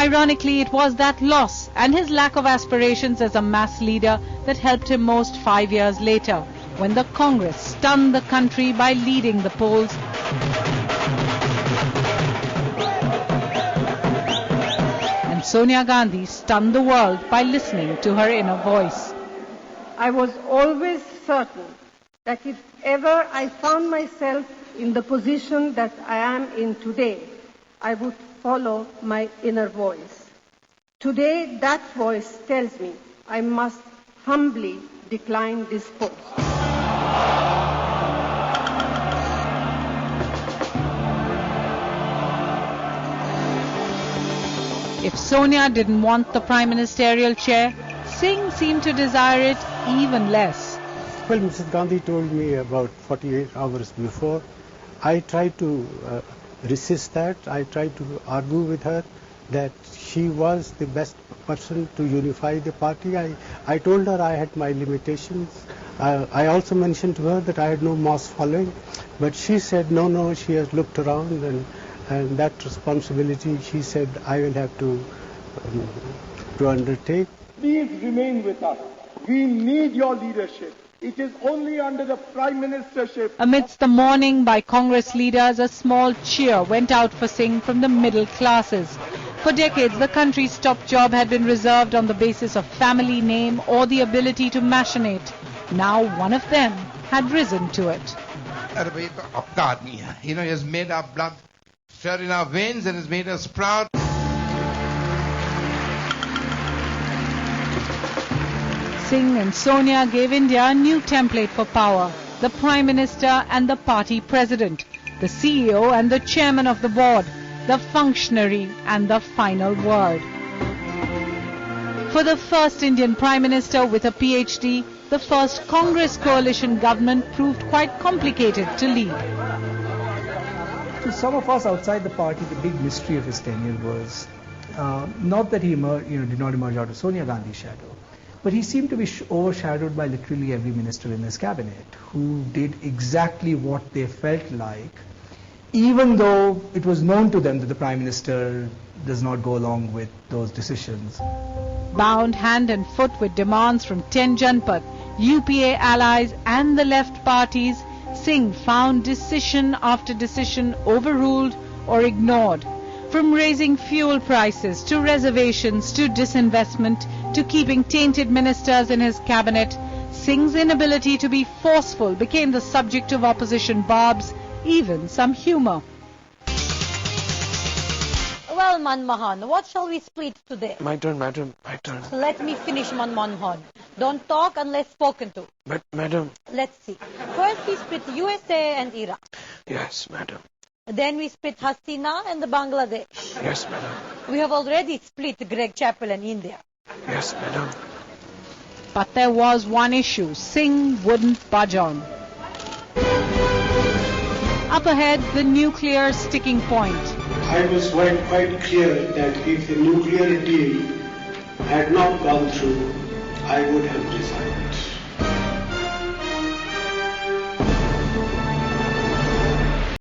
Ironically, it was that loss and his lack of aspirations as a mass leader that helped him most 5 years later, when the Congress stunned the country by leading the polls. And Sonia Gandhi stunned the world by listening to her inner voice. I was always certain that if ever I found myself in the position that I am in today, I would follow my inner voice. Today, that voice tells me I must humbly decline this post. If Sonia didn't want the prime ministerial chair, Singh seemed to desire it even less. Well, Mrs. Gandhi told me about 48 hours before. I tried to resist that. I tried to argue with her that she was the best person to unify the party. I told her I had my limitations. I also mentioned to her that I had no mass following, but she said no, she has looked around and that responsibility, she said, I will have to undertake. Please remain with us. We need your leadership. It is only under the Prime Ministership. Amidst the mourning by Congress leaders, a small cheer went out for Singh from the middle classes. For decades, the country's top job had been reserved on the basis of family name or the ability to machinate. Now one of them had risen to it. He has made our blood stir in our veins and has made us proud. Singh and Sonia gave India a new template for power. The Prime Minister and the party president, the CEO and the chairman of the board, the functionary and the final word. For the first Indian Prime Minister with a PhD, the first Congress coalition government proved quite complicated to lead. To some of us outside the party, the big mystery of his tenure was not that he did not emerge out of Sonia Gandhi's shadow, but he seemed to be overshadowed by literally every minister in his cabinet, who did exactly what they felt like, even though it was known to them that the Prime Minister does not go along with those decisions. Bound hand and foot with demands from 10 Janpat, UPA allies and the left parties, Singh found decision after decision overruled or ignored. From raising fuel prices to reservations to disinvestment to keeping tainted ministers in his cabinet, Singh's inability to be forceful became the subject of opposition barbs, even some humor. Well, Manmohan, what shall we split today? My turn, madam, my turn. Let me finish, Manmohan. Don't talk unless spoken to. But, madam... Let's see. First we split USA and Iraq. Yes, madam. Then we split Hastina and the Bangladesh. Yes, madam. We have already split Greg Chappell and India. Yes, madam. But there was one issue Singh wouldn't budge on. Up ahead, the nuclear sticking point. I was quite clear that if the nuclear deal had not gone through, I would have resigned.